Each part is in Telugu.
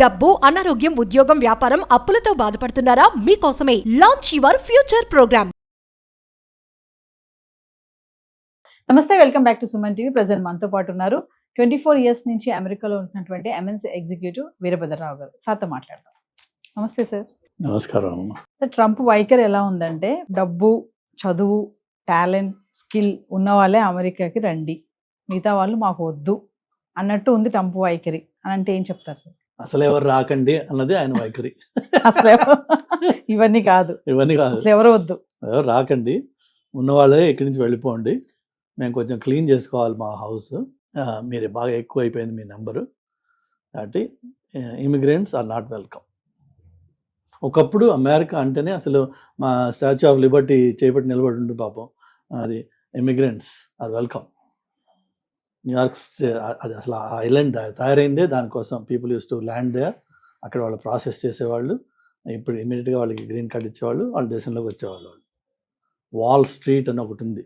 డబ్బు, అనారోగ్యం, ఉద్యోగం, వ్యాపారం, అప్పులతో బాధపడుతున్నారా? మీకోసమే లాంచ్ యువర్ ఫ్యూచర్ ప్రోగ్రామ్. నమస్తే, welcome back to Suman TV. Present మనతో పాటు ఉన్నారు 24 ఇయర్స్ నుంచి అమెరికాలో ఉంటున్నటువంటి ఎంఎన్సీ ఎగ్జిక్యూటివ్ వీరభద్రరావు గారు. సార్తో మాట్లాడదాం. నమస్తే సార్. నమస్కారం. సార్, ట్రంప్ వైఖరి ఎలా ఉందంటే డబ్బు, చదువు, టాలెంట్, స్కిల్ ఉన్న వాళ్ళే అమెరికాకి రండి, మిగతా వాళ్ళు మాకు వద్దు అన్నట్టు ఉంది ట్రంప్ వైఖరి. అని అంటే ఏం చెప్తారు సార్? అసలు ఎవరు రాకండి అన్నది ఆయన వైఖరి. అసలు ఇవన్నీ కాదు, అసలు ఎవరు వద్దు, ఎవరు రాకండి, ఉన్నవాళ్ళే ఇక్కడి నుంచి వెళ్ళిపోండి, మేము కొంచెం క్లీన్ చేసుకోవాలి మా హౌస్, మీరు బాగా ఎక్కువ అయిపోయింది మీ నెంబరు, కాబట్టి ఇమిగ్రెంట్స్ ఆర్ నాట్ వెల్కమ్. ఒకప్పుడు అమెరికా అంటేనే అసలు మా స్టాచ్యూ ఆఫ్ లిబర్టీ చేపట్టి నిలబడి ఉంటుంది పాపం, అది ఇమిగ్రెంట్స్ ఆర్ వెల్కమ్. న్యూయార్క్ అది అసలు ఆ ఐలాండ్ తయారైందే దానికోసం. People use to land there, అక్కడ వాళ్ళు ప్రాసెస్ చేసేవాళ్ళు, ఇప్పుడు ఇమీడియట్గా వాళ్ళకి గ్రీన్ కార్డ్ ఇచ్చేవాళ్ళు, వాళ్ళ దేశంలోకి వచ్చేవాళ్ళు. వాల్ స్ట్రీట్ అని ఒకటి ఉంది,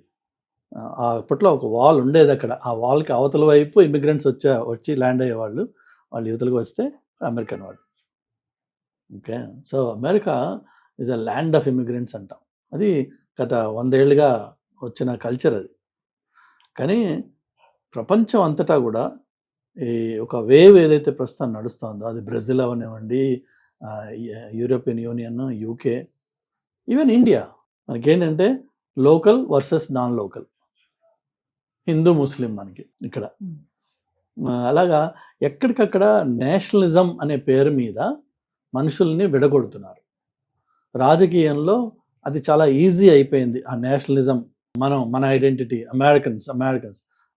అప్పట్లో ఒక వాల్ ఉండేది అక్కడ, ఆ వాల్కి అవతల వైపు ఇమిగ్రెంట్స్ వచ్చి ల్యాండ్ అయ్యేవాళ్ళు, వాళ్ళు యువతలకు వస్తే అమెరికన్ వాళ్ళు. Okay, so America is a land of immigrants అంటాం. అది గత 100 ఏళ్ళుగా వచ్చిన కల్చర్ అది. కానీ ప్రపంచం అంతటా కూడా ఈ ఒక వేవ్ ఏదైతే ప్రస్తుతం నడుస్తుందో, అది బ్రెజిల్ అవనివ్వండి, European Union, UK, even India, మనకేంటంటే local versus non local, Hindu Muslim మనకి ఇక్కడ. అలాగా ఎక్కడికక్కడ నేషనలిజం అనే పేరు మీద మనుషుల్ని విడగొడుతున్నారు. రాజకీయంలో అది చాలా ఈజీ అయిపోయింది ఆ నేషనలిజం. మన identity Americans.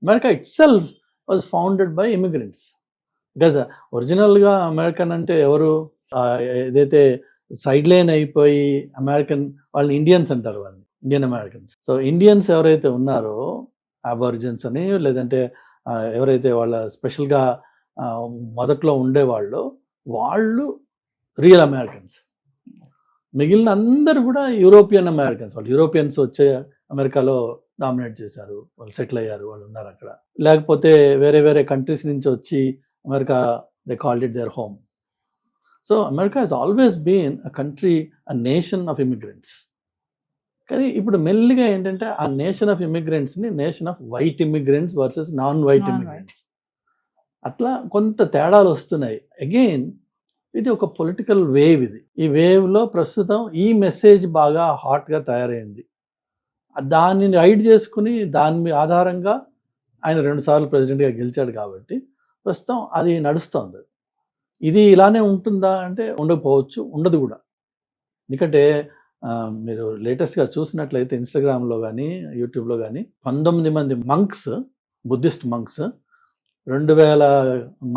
America itself was founded by immigrants. Because ఒరిజినల్గా అమెరికన్ అంటే ఎవరు? ఏదైతే సైడ్ లైన్ అయిపోయి అమెరికన్ వాళ్ళని ఇండియన్స్ అంటారు, వాళ్ళని ఇండియన్ అమెరికన్స్. సో ఇండియన్స్ ఎవరైతే ఉన్నారో, అబారిజిన్స్ అని, లేదంటే ఎవరైతే వాళ్ళ స్పెషల్గా మొదట్లో ఉండేవాళ్ళు, వాళ్ళు రియల్ అమెరికన్స్. మిగిలిన అందరూ కూడా యూరోపియన్ అమెరికన్స్. వాళ్ళు యూరోపియన్స్ వచ్చే అమెరికాలో డామినేట్ చేశారు, వాళ్ళు సెటిల్ అయ్యారు, వాళ్ళు ఉన్నారు అక్కడ. లేకపోతే వేరే వేరే కంట్రీస్ నుంచి వచ్చి America, they called it their home. So America has always been a country, a nation of immigrants. కానీ ఇప్పుడు మెల్లిగా ఏంటంటే ఆ నేషన్ ఆఫ్ ఇమిగ్రెంట్స్ని nation of white immigrants versus non white immigrants, అట్లా కొంత తేడాలు వస్తున్నాయి. అగైన్ ఇది ఒక పొలిటికల్ వేవ్. ఇది ఈ వేవ్లో ప్రస్తుతం ఈ మెసేజ్ బాగా హాట్గా తయారైంది. దాన్ని రైడ్ చేసుకుని దాని ఆధారంగా ఆయన 2 సార్లు ప్రెసిడెంట్గా గెలిచాడు కాబట్టి ప్రస్తుతం అది నడుస్తుంది. ఇది ఇలానే ఉంటుందా అంటే ఉండకపోవచ్చు, ఉండదు కూడా. ఎందుకంటే మీరు లేటెస్ట్గా చూసినట్లయితే ఇన్స్టాగ్రామ్లో కానీ యూట్యూబ్లో కానీ 19 మంది monks, Buddhist monks 2000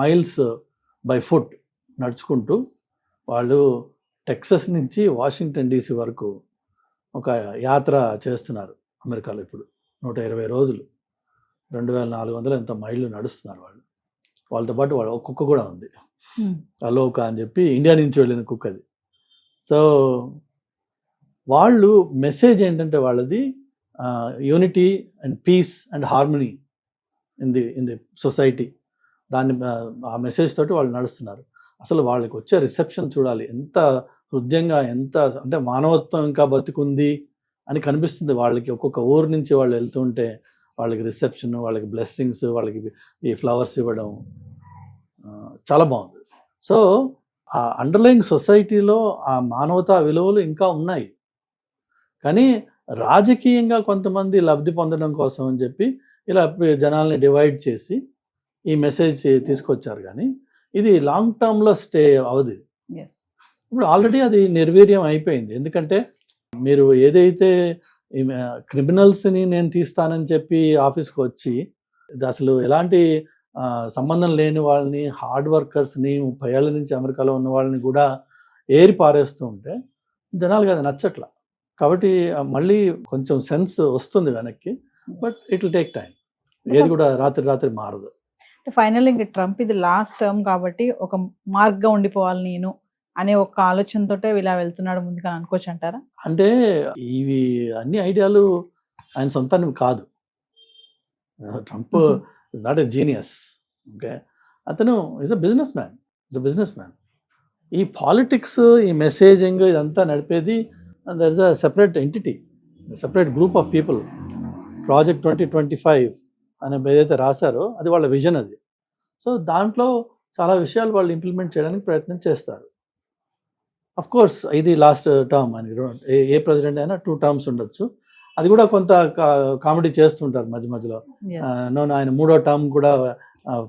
miles by foot నడుచుకుంటూ వాళ్ళు టెక్సస్ నుంచి వాషింగ్టన్ డీసీ వరకు ఒక యాత్ర చేస్తున్నారు అమెరికాలో. ఇప్పుడు 120 రోజులు 2400 ఎంతో మైళ్ళు నడుస్తున్నారు వాళ్ళు. వాళ్ళతో పాటు వాళ్ళ ఒక కుక్క కూడా ఉంది, అలోక అని చెప్పి, ఇండియా నుంచి వెళ్ళిన కుక్క అది. సో వాళ్ళు మెసేజ్ ఏంటంటే వాళ్ళది unity and peace and harmony in the society. దాన్ని ఆ మెసేజ్ తోటి వాళ్ళు నడుస్తున్నారు. అసలు వాళ్ళకి వచ్చే రిసెప్షన్ చూడాలి, ఎంత హృదయంగా, ఎంత అంటే మానవత్వం ఇంకా బతికుంది అని కనిపిస్తుంది వాళ్ళకి. ఒక్కొక్క ఊరు నుంచి వాళ్ళు వెళ్తుంటే వాళ్ళకి రిసెప్షన్, వాళ్ళకి బ్లెస్సింగ్స్, వాళ్ళకి ఈ ఫ్లవర్స్ ఇవ్వడం చాలా బాగుంది. సో ఆ అండర్లయింగ్ సొసైటీలో ఆ మానవతా విలువలు ఇంకా ఉన్నాయి. కానీ రాజకీయంగా కొంతమంది లబ్ధి పొందడం కోసం అని చెప్పి ఇలా జనాల్ని డివైడ్ చేసి ఈ మెసేజ్ తీసుకొచ్చారు. కానీ ఇది లాంగ్ టర్మ్లో స్టే అవదు. ఇప్పుడు ఆల్రెడీ అది నిర్వీర్యం అయిపోయింది. ఎందుకంటే మీరు ఏదైతే క్రిమినల్స్ని నేను తీస్తానని చెప్పి ఆఫీస్కి వచ్చి అసలు ఎలాంటి సంబంధం లేని వాళ్ళని, హార్డ్ వర్కర్స్ని, 30 ఏళ్ళ నుంచి అమెరికాలో ఉన్న వాళ్ళని కూడా ఏరి పారేస్తూ ఉంటే జనాలకు అది నచ్చట్లా. కాబట్టి మళ్ళీ కొంచెం సెన్స్ వస్తుంది వెనక్కి, but it will take time. ఏది కూడా రాత్రి మారదు. ఫైనల్ ఇంక ట్రంప్ ఇది లాస్ట్ టర్మ్ కాబట్టి ఒక మార్క్గా ఉండిపోవాలి నేను అనే ఒక ఆలోచనతోటే ఇలా వెళ్తున్నాడు ముందుకు అని అనుకోవచ్చు అంటారా? అంటే ఇవి అన్ని ఐడియాలు ఆయన సొంతానికి కాదు. Trump is not a genius. Okay, అతను ఈజ్ అ బిజినెస్ మ్యాన్. ఈ పాలిటిక్స్, ఈ మెసేజింగ్ ఇదంతా నడిపేది there is a separate entity, separate group of people. Project 2025 అని ఏదైతే రాశారో అది వాళ్ళ విజన్ అది. సో దాంట్లో చాలా విషయాలు వాళ్ళు ఇంప్లిమెంట్ చేయడానికి ప్రయత్నం చేస్తారు. అఫ్ కోర్స్ ఇది లాస్ట్ టర్మ్ అని ఏ ప్రెసిడెంట్ అయినా 2 టర్మ్స్ ఉండొచ్చు. అది కూడా కొంత కామెడీ చేస్తుంటారు మధ్య మధ్యలో. నో, ఆయన 3వ టర్మ్ కూడా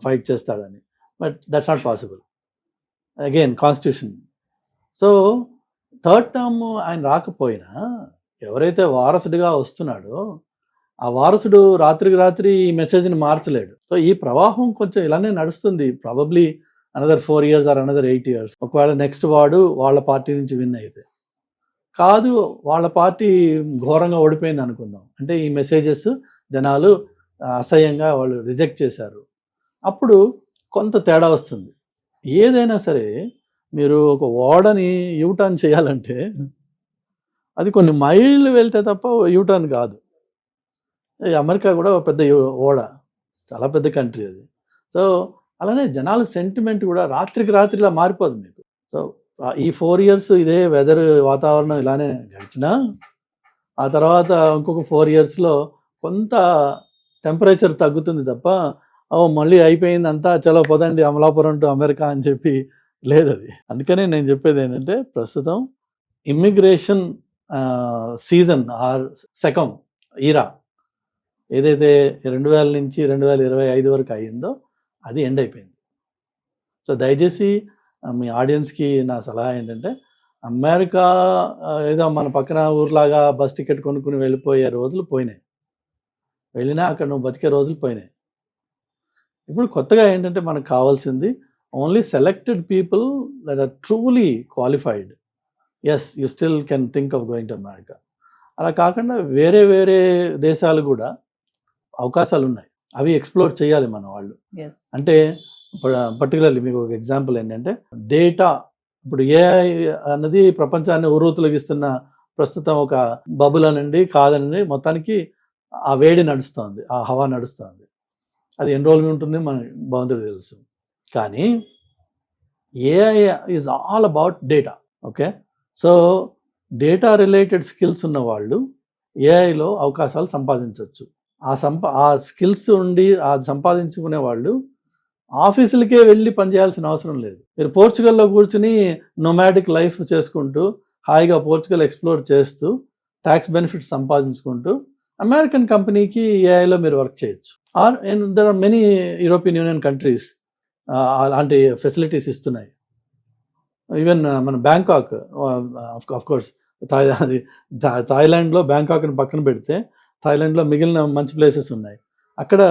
ఫైట్ చేస్తాడని. But that's not possible. Again constitution. So 3rd term ఆయన రాకపోయినా ఎవరైతే వారసుడిగా వస్తున్నాడో ఆ వారసుడు రాత్రికి రాత్రి ఈ మెసేజ్ని మార్చలేడు. సో ఈ ప్రవాహం కొంచెం ఇలానే నడుస్తుంది. Probably another 4 years or another 8 years. ఒకవేళ నెక్స్ట్ వాడు వాళ్ళ పార్టీ నుంచి విన్ అయితే, కాదు వాళ్ళ పార్టీ ఘోరంగా ఓడిపోయింది అనుకుందాం, అంటే ఈ మెసేజెస్ జనాలు అసహ్యంగా వాళ్ళు రిజెక్ట్ చేశారు, అప్పుడు కొంత తేడా వస్తుంది. ఏదైనా సరే మీరు ఒక ఓడని యూటర్న్ చేయాలంటే అది కొన్ని మైళ్ళు వెళ్తే తప్ప యూటర్న్ కాదు. ఈ అమెరికా కూడా ఒక పెద్ద ఓడ, చాలా పెద్ద కంట్రీ అది. సో అలానే జనాల సెంటిమెంట్ కూడా రాత్రికి రాత్రి ఇలా మారిపోదు మీకు. సో ఈ 4 years ఇదే వెదర్ వాతావరణం ఇలానే గడిచినా ఆ తర్వాత ఇంకొక 4 yearsలో కొంత టెంపరేచర్ తగ్గుతుంది తప్ప మళ్ళీ అయిపోయింది అంతా, చలో పోదండి అమలాపురం టు అమెరికా అని చెప్పి లేదు అది. అందుకనే నేను చెప్పేది ఏంటంటే ప్రస్తుతం ఇమ్మిగ్రేషన్ సీజన్ ఆర్ సెకండ్ ఈరా ఏదైతే 2000 నుంచి 2025 వరకు అయ్యిందో అది ఎండ్ అయిపోయింది. సో దయచేసి మీ ఆడియన్స్కి నా సలహా ఏంటంటే అమెరికా ఏదో మన పక్కన ఊర్లాగా బస్ టికెట్ కొనుక్కుని వెళ్ళిపోయే రోజులు పోయినాయి. వెళ్ళినా అక్కడ నువ్వు బతికే రోజులు పోయినాయి. ఇప్పుడు కొత్తగా ఏంటంటే మనకు కావాల్సింది only selected people that are truly qualified. Yes, you still can think of going to America. అలా కాకుండా వేరే వేరే దేశాలు కూడా అవకాశాలు ఉన్నాయి, అవి ఎక్స్ప్లోర్ చేయాలి మన వాళ్ళు. అంటే పర్టికులర్లీ మీకు ఒక ఎగ్జాంపుల్ ఏంటంటే డేటా. ఇప్పుడు ఏఐ అన్నది ప్రపంచాన్ని ఉర్రూతలగిస్తున్న ప్రస్తుతం ఒక బబుల్ అనండి కాదనండి మొత్తానికి ఆ వేడి నడుస్తుంది, ఆ హవా నడుస్తుంది. అది ఎన్ని రోజులు ఉంటుంది మన భగవంతుడికి తెలుసు. కానీ AI is all about data. Okay, so data related skills ఉన్న వాళ్ళు ఏఐలో అవకాశాలు సంపాదించవచ్చు. ఆ స్కిల్స్ ఉండి అది సంపాదించుకునే వాళ్ళు ఆఫీసులకే వెళ్ళి పనిచేయాల్సిన అవసరం లేదు. మీరు పోర్చుగల్లో కూర్చుని నొమాడిక్ లైఫ్ చేసుకుంటూ హాయిగా పోర్చుగల్ ఎక్స్ప్లోర్ చేస్తూ ట్యాక్స్ బెనిఫిట్స్ సంపాదించుకుంటూ అమెరికన్ కంపెనీకి ఏఐలో మీరు వర్క్ చేయొచ్చు. Or there are many European Union countries అలాంటి ఫెసిలిటీస్ ఇస్తున్నాయి. ఈవెన్ మన బ్యాంకాక్, ఆఫ్కోర్స్ థాయిలాండ్లో బ్యాంకాక్ని పక్కన పెడితే థాయిలాండ్లో మిగిలిన మంచి ప్లేసెస్ ఉన్నాయి. అక్కడ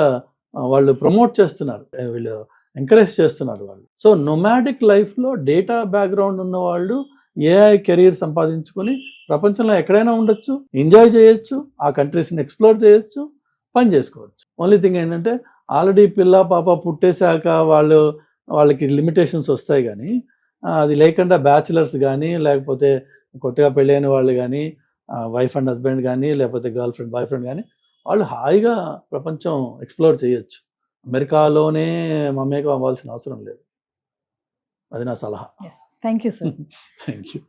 వాళ్ళు ప్రమోట్ చేస్తున్నారు, వీళ్ళు ఎంకరేజ్ చేస్తున్నారు వాళ్ళు. సో నొమాడిక్ లైఫ్లో డేటా బ్యాక్గ్రౌండ్ ఉన్న వాళ్ళు ఏఐ కెరీర్ సంపాదించుకొని ప్రపంచంలో ఎక్కడైనా ఉండొచ్చు, ఎంజాయ్ చేయొచ్చు, ఆ కంట్రీస్ని ఎక్స్ప్లోర్ చేయొచ్చు, పని చేసుకోవచ్చు. ఓన్లీ థింగ్ ఏంటంటే ఆల్రెడీ పిల్ల పాప పుట్టేశాక వాళ్ళకి లిమిటేషన్స్ వస్తాయి. కానీ అది లేకుండా బ్యాచిలర్స్ కానీ లేకపోతే కొత్తగా పెళ్ళైన వాళ్ళు కానీ వైఫ్ అండ్ హస్బెండ్ కానీ లేకపోతే గర్ల్ ఫ్రెండ్ బాయ్ ఫ్రెండ్ కానీ వాళ్ళు హాయిగా ప్రపంచం ఎక్స్ప్లోర్ చేయొచ్చు. అమెరికాలోనే మమ్మేగా అవ్వాల్సిన అవసరం లేదు. అది నా సలహా. Thank you sir. Thank you.